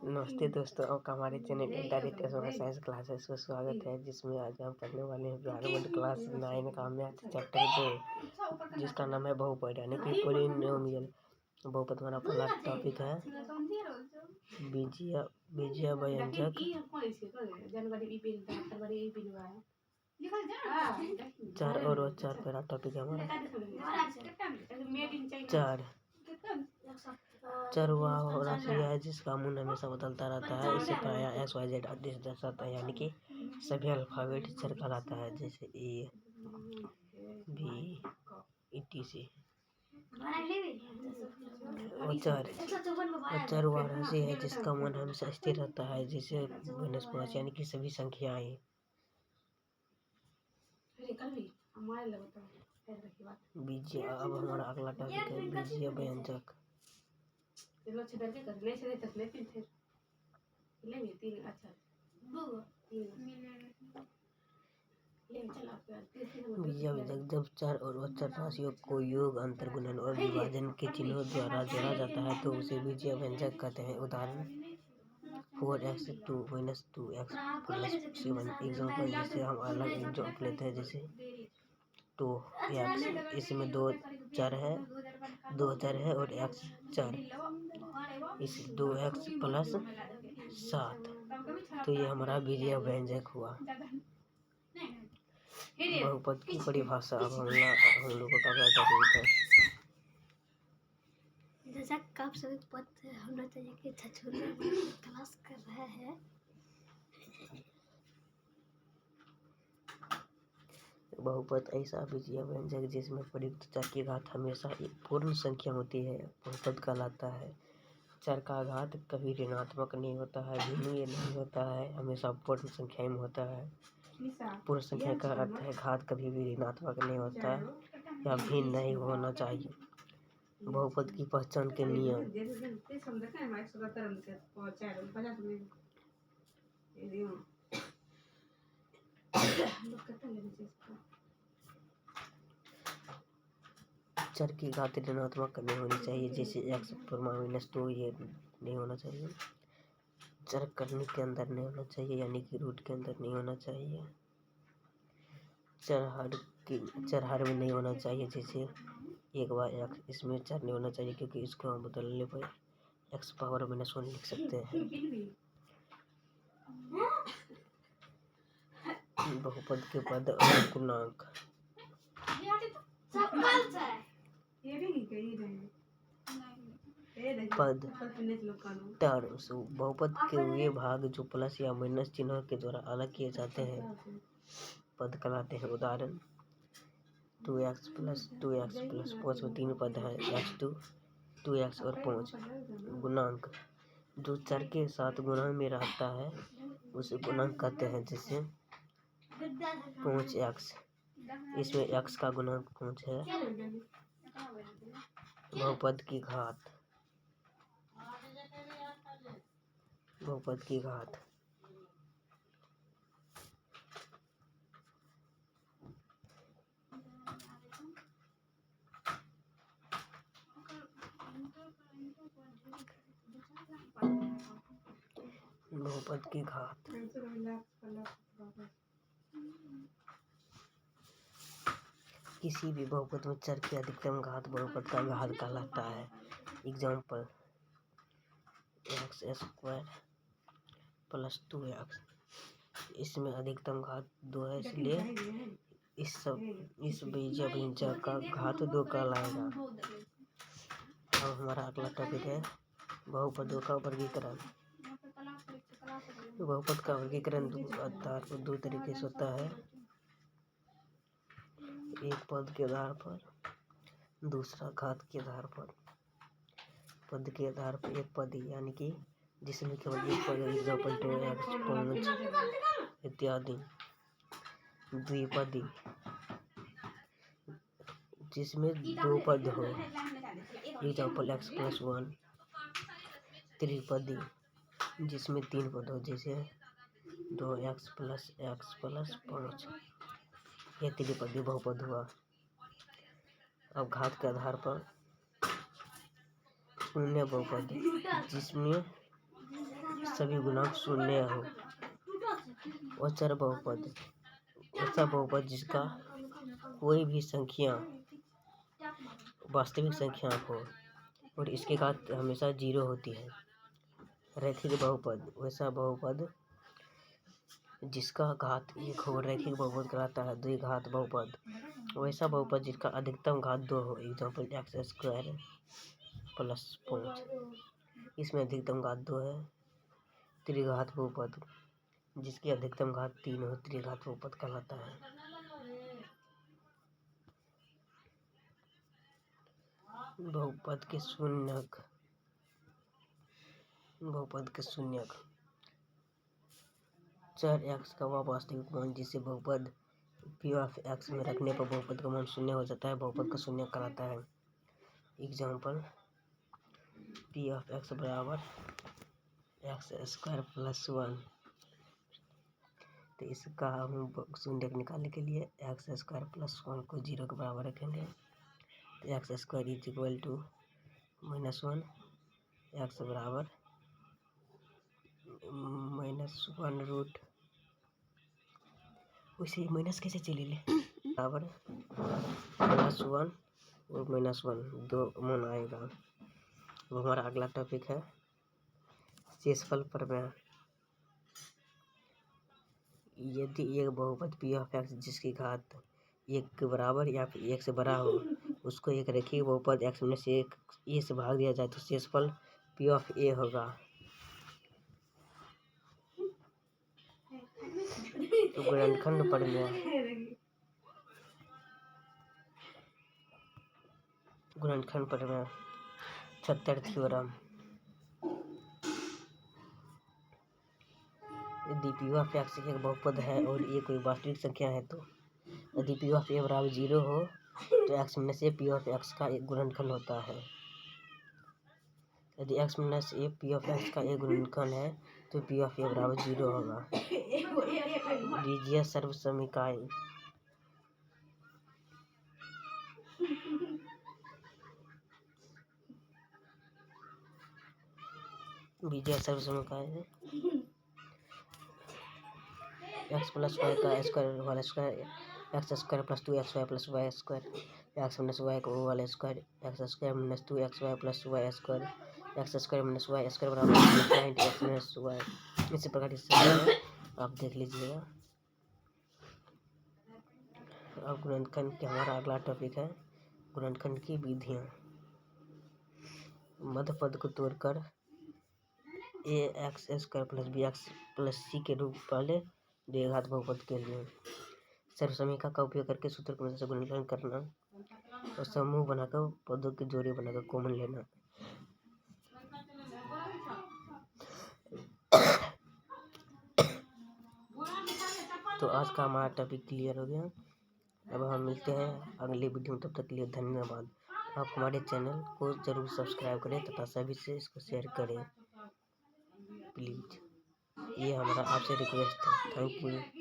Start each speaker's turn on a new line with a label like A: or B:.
A: नमस्ते दोस्तों, आपका हमारे चैनल इंटरनेट साइंस क्लासेस में स्वागत है, जिसमें आज हम पढ़ने वाले हैं बिहार क्लास 9 का मैथ चैप्टर 2, जिसका नाम है बहुपद यानी कि पॉलिनोमियल। बहुपद हमारा पहला टॉपिक है बीजीय व्यंजक। चार और चार पहला टॉपिक है हमारा। चर वह राशि है जिसका मूल्य हमेशा बदलता रहता है। इसे प्रायः XYZ आदेश दर्शाता है, यानी कि सभी अल्फाबेट चर कहलाता है, जैसे A B etc। चर वह राशि है जिसका मान हमेशा स्थिर रहता है, जैसे -5, यानी कि सभी संख्याएं। बीजीय। अब हमारा अगला टॉपिक है बीजीय व्यंजक। बीजीय व्यंजक जब चर और अचर राशियों को योग, अंतर, गुणन और विभाजन के चिन्हों द्वारा जोड़ा जाता है तो उसे बीजीय व्यंजक कहते हैं। उदाहरण 4x 2 - 2x + 7। एग्जाम्पल, जैसे हम अलग एग्जाम्पल लेते हैं, जैसे 2x, इसमें दो चर है और x चर, इस 2x + 7। तो ये हमारा बीजीय व्यंजक हुआ। बहुपद की परिभाषा। अब हम लोगों का अगला टॉपिक है।
B: जैसा कि आप सभी पता है, हम लोग की छछूरिया में क्लास कर रहे हैं।
A: बहुपद ऐसा बीजीय व्यंजक जिसमें प्रयुक्त चर की घात हमेशा एक पूर्ण संख्या होती है, बहुपद कहलाता है। चर का घात कभी ऋणात्मक नहीं होता है, भिन्नीय नहीं होता है, हमेशा पूर्ण संख्या में होता है। पूर्ण संख्या का अर्थ है घात कभी भी ऋणात्मक नहीं होता या भिन्न नहीं होना चाहिए। बहुपद की पहचान के नियम। चर की घात ऋणात्मक नहीं होनी चाहिए, जैसे x - 2, ये नहीं होना चाहिए। चर करने के अंदर नहीं होना चाहिए, यानी कि रूट के अंदर नहीं होना चाहिए। चर हर में नहीं होना चाहिए, जैसे 1/x, इसमें चर नहीं होना चाहिए क्योंकि इसको हम बदलने पर x⁻⁻1 लिख सकते हैं। बहुपद के पद और गुणांक। पद टर्म्स बहुपद के वे भाग जो प्लस या माइनस चिन्हों के द्वारा अलग किए जाते हैं पद कहलाते हैं। उदाहरण 2x + 2x + 5 में 3 पद है, x2, 2x और 5। गुणांक जो चर के साथ गुणा में रहता है उसे गुणांक कहते हैं, जैसे 5x, इसमें x का गुणांक 5 है। बहुपद की घात। बहुपद की घात बहुपद की घात किसी भी बहुपद में चर की अधिकतम घात बहुपद का घात कहलाता है। एग्जाम्पल, x² + 2x, इसमें अधिकतम घात 2 है, इसलिए इस बीजीय व्यंजक का घात 2 कहलाएगा। अब हमारा अगला टॉपिक है बहुपदों का वर्गीकरण। बहुपद का वर्गीकरण दो तरीके से होता है, एक पद के आधार पर, दूसरा घात के आधार पर। पद के आधार पर एक पदी, यानी कि जिसमें केवल एक पद है, एग्जाम्पल 2x 5 इत्यादि। द्विपदी, जिसमें 2 पद हो, एग्जाम्पल x + 1। त्रिपदी, जिसमें 3 पद हो, जैसे 2x + x + 5। यह त्रिपदी बहुपद हुआ। अब घात के आधार पर शून्य बहुपद, जिसमें सभी गुणांक शून्य हो। अचर बहुपद ऐसा बहुपद जिसका कोई भी संख्या वास्तविक संख्या हो और इसके घात हमेशा 0 होती है। रैखिक बहुपद वैसा बहुपद जिसका घात 1 हो रैखिक बहुपद कहलाता है। द्विघात बहुपद वैसा बहुपद जिसका अधिकतम घात 2 हो। एग्जाम्पल x² + 5, इसमें अधिकतम घात 2 है। त्रिघात बहुपद जिसकी अधिकतम घात 3 हो त्रिघात बहुपद कहलाता है। बहुपद के शून्यक चर x का वह वास्तविक मान जिसे बहुपद p(x) में रखने पर बहुपद का मान 0 हो जाता है बहुपद का शून्यक कहलाता है। एग्जाम्पल p(x) बराबर x² + 1। तो इसका हम शून्यक निकालने के लिए x² + 1 को 0 के बराबर रखेंगे। तो x² = -1, x बराबर -1 उसे माइनस कैसे चले ले बराबर -1 और -1 दो मान आएगा। अब हमारा अगला टॉपिक है शेषफल प्रमेय। यदि एक बहुपद p(x) जिसकी घात 1 के बराबर या फिर 1 से बड़ा हो उसको एक रैखिक बहुपद x में से a से भाग दिया जाए तो शेषफल p(a) होगा। तो गुणनखंड प्रमेय छट्टर थ्योरम। यदि p(x) एक बहुपद है और ये कोई वास्तविक संख्या है तो यदि p(a) बराबर 0 हो तो x में से p(x) का एक गुणनखंड होता है। यदि x में से p(x) का एक गुणनखंड है तो p(a) बराबर 0 होगा। बीजीय सर्वसमीकाय है x + y का square whole square x² + 2xy + y² x - y का whole square x² - 2xy + y² x² - y² बराबर x - y। इसी प्रकार इससे आप देख लीजिएगा। अब गुणनखंड के हमारा अगला टॉपिक है गुणनखंड की विधियाँ। मध्य पद को तोड़कर ax² + bx + c के रूप पहले द्विघात बहुपद के लिए सर्वसमीका का उपयोग करके सूत्र की मदद से गुणनखंड करना और समूह बनाकर पदों की जोड़ी बनाकर कॉमन लेना। तो आज का हमारा टॉपिक क्लियर हो गया। अब हम मिलते हैं अगले वीडियो में, तब तक के लिए धन्यवाद। आप हमारे चैनल को जरूर सब्सक्राइब करें तथा सभी से इसको शेयर करें प्लीज। ये हमारा आपसे रिक्वेस्ट है। Thank you.